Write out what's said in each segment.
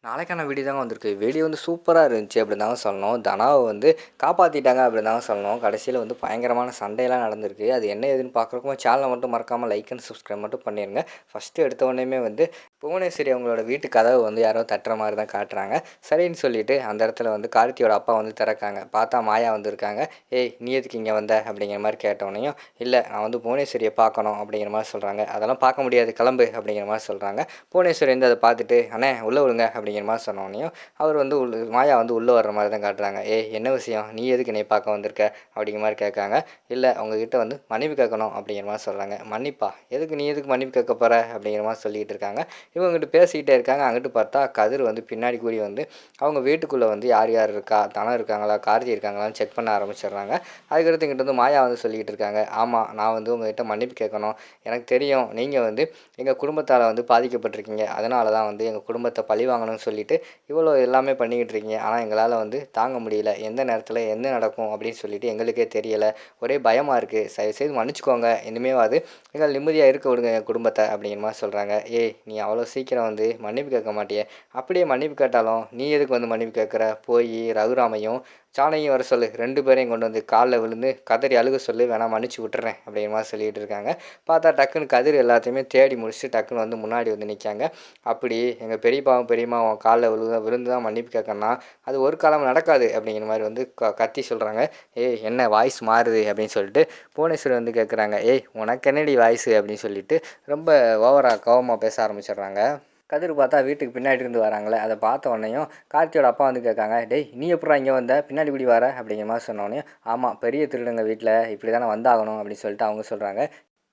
நாளைக்கான வீடியோ தாங்க வந்திருக்கு. வீடியோ வந்து சூப்பரா இருந்துச்சு அப்படின்னு தாங்க சொல்லணும். தனாவ வந்து காப்பாத்திட்டாங்க அப்படின்னு தாங்க சொல்லணும். கடைசியில வந்து பயங்கரமான சண்டையெல்லாம் நடந்திருக்கு. அது என்ன ஏதுன்னு பார்க்குறக்கும் சேனலை மட்டும் மறக்காம லைக் அண்ட் சப்ஸ்கிரைப் மட்டும் பண்ணிருங்க. ஃபர்ஸ்ட்டு எடுத்த உடனேயுமே வந்து புவனேஸ்வரி அவங்களோட வீட்டு கதவு வந்து யாரோ தட்டுற மாதிரி தான் காட்டுறாங்க. சரின்னு சொல்லிட்டு அந்த இடத்துல வந்து கார்த்தியோட அப்பா வந்து திறக்காங்க. பார்த்தா மாயா வந்திருக்காங்க. "ஏய் நீ எதுக்கு இங்கே வந்த?" அப்படிங்கிற மாதிரி கேட்டோடனையும், "இல்லை நான் வந்து புவனேஸ்வரியை பார்க்கணும்" அப்படிங்கிற மாதிரி சொல்கிறாங்க. "அதெல்லாம் பார்க்க முடியாது, கிளம்பு" அப்படிங்கிற மாதிரி சொல்கிறாங்க. புவனேஸ்வரி வந்து அதை பார்த்துட்டு, "அண்ணே உள்ளே விடுங்க" அப்படிங்கிற மாதிரி சொன்னோடனையும் அவர் வந்து மாயா வந்து உள்ளே வர்ற மாதிரி தான் காட்டுறாங்க. "ஏய் என்ன விஷயம், நீ எதுக்கு என்னை பார்க்க வந்திருக்க?" அப்படிங்கிற மாதிரி கேட்காங்க. "இல்லை உங்ககிட்ட வந்து மன்னிப்பு கேட்கணும்" அப்படிங்கிற மாதிரி சொல்கிறாங்க. "மன்னிப்பா? எதுக்கு, நீ எதுக்கு மன்னிப்பு கேட்க போகிற?" அப்படிங்கிற மாதிரி சொல்லிகிட்டு இருக்காங்க. இவங்ககிட்ட பேசிக்கிட்டே இருக்காங்க. அங்கிட்டு பார்த்தா கதிர் வந்து பின்னாடி கூடி வந்து அவங்க வீட்டுக்குள்ளே வந்து யார் யார் இருக்கா, தனம் இருக்காங்களா, கார்த்தி இருக்காங்களான்னு செக் பண்ண ஆரம்பிச்சிடுறாங்க. அதுக்கடுத்து இங்கிட்ட வந்து மாயா வந்து சொல்லிக்கிட்டு இருக்காங்க. "ஆமாம், நான் வந்து உங்ககிட்ட மன்னிப்பு கேட்கணும். எனக்கு தெரியும் நீங்கள் வந்து எங்கள் குடும்பத்தால் வந்து பாதிக்கப்பட்டிருக்கீங்க. அதனால தான் வந்து எங்கள் குடும்பத்தை பழி வாங்கணும்னு சொல்லிட்டு இவ்வளோ எல்லாமே பண்ணிக்கிட்டு இருக்கீங்க. ஆனால் எங்களால் வந்து தாங்க முடியல. எந்த நேரத்தில் என்ன நடக்கும் அப்படின்னு சொல்லிட்டு எங்களுக்கே தெரியலை. ஒரே பயமாக இருக்குது. தயவுசெய்து மன்னிச்சுக்கோங்க. இனிமேவாது எங்கள் நிம்மதியாக இருக்க விடுங்க என் குடும்பத்தை" அப்படிங்கிற மாதிரி சொல்கிறாங்க. "ஏய் நீ அவ்வளோ சீக்கிரம் வந்து மன்னிப்பு கேட்க மாட்டியே. அப்படியே மன்னிப்பு கேட்டாலும் நீ எதுக்கு வந்து மன்னிப்பு கேட்குற? போய் ரகுராமையும் ஜானகியும் வர சொல்லு. 2 பேரையும் கொண்டு வந்து காலில் விழுந்து கதறி அழுக சொல்லு. வேணா மன்னிச்சு விட்டுறேன்" அப்படிங்கிற மாதிரி சொல்லிகிட்டு இருக்காங்க. பார்த்தா டக்குன்னு கதிர் எல்லாத்தையுமே தேடி முடிச்சுட்டு டக்குன்னு வந்து முன்னாடி வந்து நிற்காங்க. "அப்படி எங்கள் பெரியப்பாவும் பெரியம்மாவும் காலில் விழுந்து தான் மன்னிப்பு கேட்கணும்னா அது ஒரு காலம் நடக்காது" அப்படிங்கிற மாதிரி வந்து கத்தி சொல்கிறாங்க. "ஏய் என்ன வாய்ஸ் மாறுது?" அப்படின்னு சொல்லிட்டு புவனேஸ்வரி வந்து கேட்குறாங்க. "ஏய் உனக்கு என்னடி வாய்ஸு?" அப்படின்னு சொல்லிட்டு ரொம்ப ஓவராக கோவமாக பேச ஆரம்பிச்சிடுறாங்க. கதிர் பார்த்தா வீட்டுக்கு பின்னாடி இருந்து வராங்களே, அதை பார்த்த உடனேயும் கார்த்தியோட அப்பா வந்து கேட்காங்க. "டேய் நீ எப்படா இங்கே வந்த, பின்னாடி இப்படி வர?" அப்படிங்கிற மாதிரி சொன்னோடனே, "ஆமாம் பெரிய திருடங்க வீட்டில் இப்படி தானே வந்தாகணும்" அப்படின்னு சொல்லிட்டு அவங்க சொல்கிறாங்க.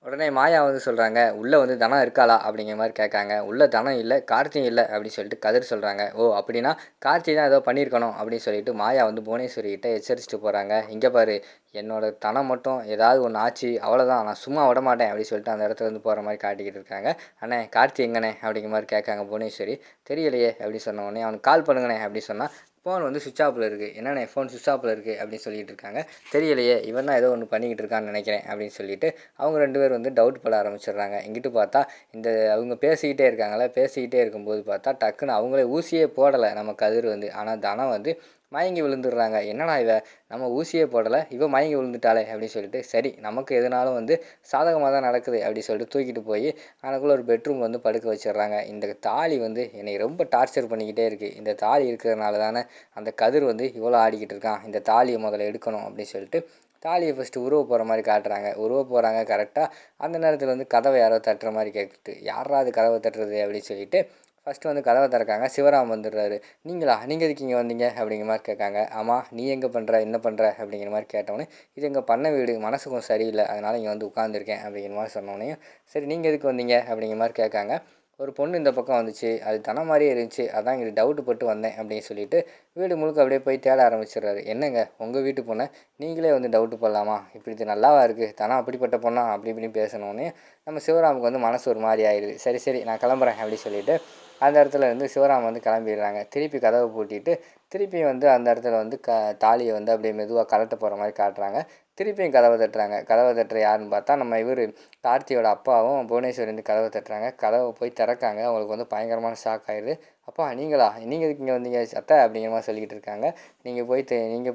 உடனே மாயா வந்து சொல்கிறாங்க. "உள்ளே வந்து தனம் இருக்காளா?" அப்படிங்கிற மாதிரி கேட்காங்க. "உள்ளே தனம் இல்லை, கார்த்தியும் இல்லை" அப்படின்னு சொல்லிட்டு கதிர் சொல்கிறாங்க. "ஓ அப்படின்னா கார்த்தி தான் ஏதோ பண்ணியிருக்கணும்" அப்படின்னு சொல்லிட்டு மாயா வந்து புவனேஸ்வரி கிட்ட எச்சரிச்சுட்டு போகிறாங்க. "இங்கே பாரு, என்னோட தனம் மட்டும் ஏதாவது ஒன்று ஆச்சு அவ்வளோதான், நான் சும்மா விட மாட்டேன்" அப்படின்னு சொல்லிட்டு அந்த இடத்துல இருந்து போகிற மாதிரி காட்டிக்கிட்டு இருக்காங்க. "அண்ணே கார்த்தி எங்கண்ணே?" அப்படிங்கிற மாதிரி கேட்காங்க புவனேஸ்வரி. "தெரியலையே" அப்படின்னு சொன்ன உடனே, "அவனுக்கு கால் பண்ணுங்கண்ணே" அப்படின்னு சொன்னால் ஃபோன் வந்து சுவிட்ச் ஆஃபில் இருக்குது. "என்னண்ணே ஃபோன் சுவிட்ச் ஆஃபில் இருக்குது" அப்படின்னு சொல்லிட்டு இருக்காங்க. "தெரியலையே, இவன் தான் ஏதோ ஒன்று பண்ணிக்கிட்டு இருக்கான்னு நினைக்கிறேன்" அப்படின்னு சொல்லிட்டு அவங்க 2 பேர் வந்து டவுட் பட ஆரம்பிச்சிடுறாங்க. இங்கிட்டு பார்த்தா இந்த அவங்க பேசிக்கிட்டே இருக்காங்களே, பேசிக்கிட்டே இருக்கும்போது பார்த்தா டக்குன்னு அவங்களே ஊசியே போடலை நம்ம கதிர் வந்து. ஆனால் தனம் வந்து மயங்கி விழுந்துடுறாங்க. "என்னடா இவ, நம்ம ஊசியே போடலை, இவ மயங்கி விழுந்துட்டாளே" அப்படின்னு சொல்லிட்டு, சரி நமக்கு எதுனாலும் வந்து சாதகமாக தான் நடக்குது அப்படின்னு சொல்லிட்டு தூக்கிட்டு போய் அதுக்குள்ளே ஒரு பெட்ரூம் வந்து படுக்க வச்சிடுறாங்க. இந்த தாலி வந்து என்னை ரொம்ப டார்ச்சர் பண்ணிக்கிட்டே இருக்குது. இந்த தாலி இருக்கிறதுனால தானே அந்த கதிர் வந்து இவ்வளோ ஆடிக்கிட்டு இருக்கான். இந்த தாலியை முதல்ல எடுக்கணும் அப்படின்னு சொல்லிட்டு தாலியை ஃபஸ்ட்டு உருவ போகிற மாதிரி காட்டுறாங்க. உருவ போகிறாங்க. கரெக்டாக அந்த நேரத்தில் வந்து கதவை யாரோ தட்டுற மாதிரி கேட்டுட்டு, "யாரா அது கதவை தட்டுறது?" அப்படின்னு சொல்லிட்டு ஃபஸ்ட்டு வந்து கதவை திறக்காங்க. சிவராம் வந்துடுறாரு. "நீங்களா, நீங்கள் எதுக்கு இங்கே வந்தீங்க?" அப்படிங்கிற மாதிரி கேட்காங்க. "ஆமாம், நீ எங்கே பண்ணுற, என்ன பண்ணுற?" அப்படிங்கிற மாதிரி கேட்டோன்னே, "இது எங்கள் பண்ணை வீடு, மனசுக்கும் சரியில்லை, அதனால் இங்கே வந்து உட்காந்துருக்கேன்" அப்படிங்கிற மாதிரி சொன்னோடனையும், "சரி நீங்கள் எதுக்கு வந்தீங்க?" அப்படிங்கிற மாதிரி கேட்காங்க. "ஒரு பொண்ணு இந்த பக்கம் வந்துச்சு, அது தன மாதிரியே இருந்துச்சு, அதான் இங்கே டவுட்டு பட்டு வந்தேன்" அப்படின்னு சொல்லிட்டு வீடு முழுக்க அப்படியே போய் தேட ஆரம்பிச்சிடுறாரு. "என்னங்க உங்கள் வீட்டு பொண்ணை நீங்களே வந்து டவுட்டு போடலாமா? இப்படி இது நல்லாவா இருக்குது, தனம் அப்படிப்பட்ட பொண்ணா?" அப்படி இப்படின்னு பேசினோடனே நம்ம சிவராமுக்கு வந்து மனசு ஒரு மாதிரி ஆயிடுது. "சரி சரி நான் கிளம்புறேன்" அப்படின்னு சொல்லிட்டு அந்த இடத்துல இருந்து சிவராம் வந்து கிளம்பிடுறாங்க. திருப்பி கதவை பூட்டிட்டு திருப்பி வந்து அந்த இடத்துல வந்து தாலியை வந்து அப்படியே மெதுவாக கழட்ட போகிற மாதிரி காட்டுறாங்க. திருப்பியும் கதவை தட்டுறாங்க. கதவை தட்டுற யாருன்னு பார்த்தா நம்ம இவர் கார்த்தியோட அப்பாவும் புவனேஸ்வரி வந்து கதவை தட்டுறாங்க. கதவை போய் திறக்காங்க. அவங்களுக்கு வந்து பயங்கரமான ஷாக் ஆயிடுது. "அப்பா நீங்களா, நீங்கள் எதுக்கு இங்கே வந்தீங்க அத்தை?" அப்படிங்கிற மாதிரி சொல்லிக்கிட்டு இருக்காங்க. நீங்கள்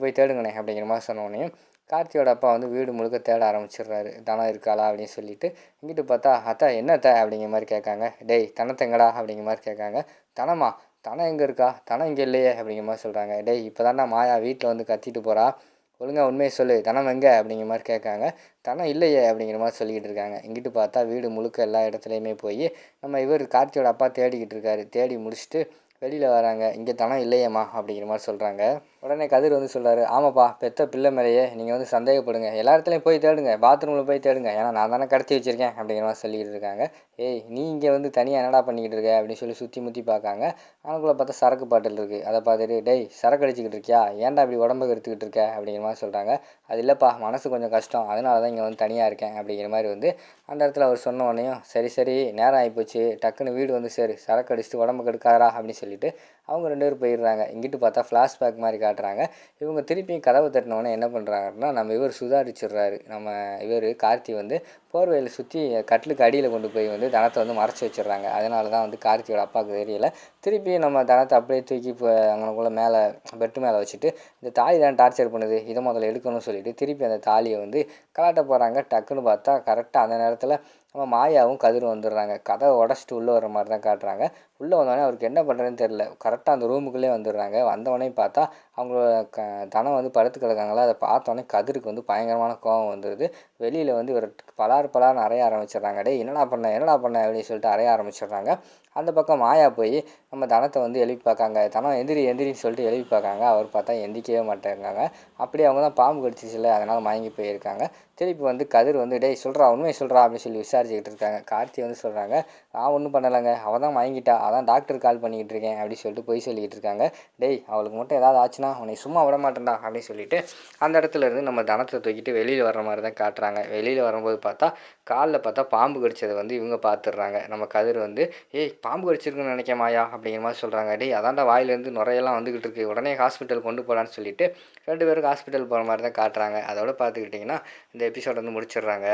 போய் தேடுங்கண்ணே" அப்படிங்கிற மாதிரி சொன்னோடனே கார்த்தியோட அப்பா வந்து வீடு முழுக்க தேட ஆரம்பிச்சிடுறாரு. தனம் இருக்காளா அப்படின்னு சொல்லிட்டு. இங்கிட்டு பார்த்தா, "அத்தை என்ன அத்தை?" அப்படிங்கிற மாதிரி கேட்காங்க. "டேய் தனத்தை எங்கடா?" அப்படிங்கிற மாதிரி கேட்காங்க. "தனமா? தனம் எங்கே இருக்கா? தனம் இங்கே இல்லையே" அப்படிங்கிற மாதிரி சொல்கிறாங்க. "டேய் இப்போ தான்டா மாயா வீட்டில் வந்து கத்திட்டு போகிறா, ஒழுங்காக உண்மையை சொல்லு, தனம் எங்கே?" அப்படிங்கிற மாதிரி கேட்காங்க. "தனம் இல்லையே" அப்படிங்கிற மாதிரி சொல்லிக்கிட்டு இருக்காங்க. இங்கிட்டு பார்த்தா வீடு முழுக்க எல்லா இடத்துலையுமே போய் நம்ம இவர் கார்த்தியோட அப்பா தேடிக்கிட்டு இருக்காரு. தேடி முடிச்சுட்டு வெளியில் வராங்க. "இங்கே தனம் இல்லையேம்மா" அப்படிங்கிற மாதிரி சொல்கிறாங்க. உடனே கதிர் வந்து சொல்கிறாரு. "ஆமாப்பா, பெத்த பிள்ளை மேலேயே நீங்கள் வந்து சந்தேகப்படுங்க, எல்லா இடத்துலையும் போய் தேடுங்க, பாத்ரூமில் போய் தேடுங்க, ஏன்னா நான் தானே கடத்தி வச்சுருக்கேன்" அப்படிங்கிற மாதிரி சொல்லிக்கிட்டு இருக்காங்க. "ஏய் நீ இங்கே வந்து தனியாக என்னடா பண்ணிக்கிட்டு இருக்க?" அப்படின்னு சொல்லி சுற்றி முற்றி பார்க்காங்க. அவனுக்குள்ளே பார்த்தா சரக்கு பாட்டில் இருக்குது. அதை பார்த்துட்டு, "டேய் சரக்கு அடிச்சிக்கிட்டு இருக்கியா, ஏன்டா இப்படி உடம்புக்கு எடுத்துக்கிட்டு இருக்க?" அப்படிங்கிற மாதிரி சொல்கிறாங்க. "அது இல்லைப்பா, மனசு கொஞ்சம் கஷ்டம், அதனால தான் இங்கே வந்து தனியாக இருக்கேன்" அப்படிங்கிற மாதிரி வந்து அந்த இடத்துல அவர் சொன்ன உடனேயும், "சரி சரி நேரம் ஆகிப்போச்சு, டக்குன்னு வீடு வந்து சரி, சரக்கு அடிச்சுட்டு உடம்புக்கு எடுக்காதரா" அப்படின்னு சொல்லி சொல்லிட்டு அவங்க 2 பேரும் போயிடுறாங்க. இங்கிட்டு பார்த்தா ஃப்ளாஷ்பேக் மாதிரி காட்டுறாங்க. இவங்க திருப்பியும் கதவை தட்டினோடனே என்ன பண்ணுறாங்கன்னா, நம்ம இவர் சுதாரிச்சிடுறாரு. நம்ம இவர் கார்த்தி வந்து போர்வையில் சுற்றி கட்டிலுக்கு அடியில் கொண்டு போய் வந்து தனத்தை வந்து மறைச்சி வச்சிடுறாங்க. அதனால தான் வந்து கார்த்தியோட அப்பாவுக்கு தெரியல. திருப்பி நம்ம தனத்தை அப்படியே தூக்கி இப்போ அங்கனக்குள்ளே மேலே பெட்டு மேலே வச்சுட்டு இந்த தாலி தான் டார்ச்சர் பண்ணுது, இதை முதல்ல எடுக்கணும்னு சொல்லிட்டு திருப்பி அந்த தாலியை வந்து கலாட்ட போகிறாங்க. டக்குன்னு பார்த்தா கரெக்டாக அந்த நேரத்தில் நம்ம மாயாவும் கதிரும் வந்துடுறாங்க. கதவை உடச்சிட்டு உள்ளே வர மாதிரி தான் காட்டுறாங்க. உள்ளே வந்தோடனே அவருக்கு என்ன பண்ணுறதுன்னு தெரில. கரெக்டாக அந்த ரூமுக்குள்ளே வந்துடுறாங்க. வந்தவொடனே பார்த்தா அவங்க தனம் வந்து படுத்து கிடக்காங்களா, அதை பார்த்தோன்னே கதிருக்கு வந்து பயங்கரமான கோபம் வந்துடுது. வெளியில் வந்து இவர் பலார்னு அறைய ஆரம்பிச்சிடுறாங்க. டேய் என்னடா பண்ண அப்படின்னு சொல்லிட்டு அறைய ஆரம்பிச்சிடுறாங்க. அந்த பக்கம் மாயா போய் நம்ம தனத்தை வந்து எழுப்பி பார்க்காங்க. தனம் எந்திரின்னு சொல்லிட்டு எழுப்பி பார்க்காங்க. அவர் பார்த்தா எந்திரிக்கவே மாட்டேங்காங்க. அப்படியே அவங்க தான் பாம்பு கடிச்சிச்சுல, அதனால் மயங்கி போயிருக்காங்க. திருப்பி வந்து கதிர் வந்து டேய் உண்மையை சொல்கிறா அப்படின்னு சொல்லி விசாரிச்சுக்கிட்டு இருக்காங்க. கார்த்தி வந்து சொல்கிறாங்க, நான் ஒன்றும் பண்ணலைங்க, அவள் தான் மயங்கிட்டா, அதான் டாக்டர் கால் பண்ணிக்கிட்டு இருக்கேன் அப்படின்னு சொல்லிட்டு போய் சொல்லிக்கிட்டு இருக்காங்க. டேய் அவளுக்கு மட்டும் ஏதாவது ஆச்சுன்னா உன்னை சும்மா விட மாட்டேன்டா அப்படின்னு சொல்லிட்டு அந்த இடத்துல இருந்து நம்ம தனத்தை தூக்கிட்டு வெளியில் வர்ற மாதிரி தான் காட்டுறாங்க. வெளியில் வரும்போது பார்த்தா காலில் பார்த்தா பாம்பு கடிச்சதை வந்து இவங்க பார்த்துடுறாங்க. நம்ம கதிர் வந்து ஏய் பாம்பு கடிச்சிருக்குன்னு நினைக்க மாயா அப்படிங்கிற மாதிரி சொல்கிறாங்க. டேய் அதான்டா வாயிலேருந்து நுரையெல்லாம் வந்துக்கிட்டு இருக்கு, உடனே ஹாஸ்பிட்டல் கொண்டு போகலான்னு சொல்லிட்டு 2 பேருக்கு ஹாஸ்பிட்டல் போகிற மாதிரி தான் காட்டுறாங்க. அதோட பார்த்துக்கிட்டிங்கன்னா இந்த எபிசோட் வந்து முடிச்சிடுறாங்க.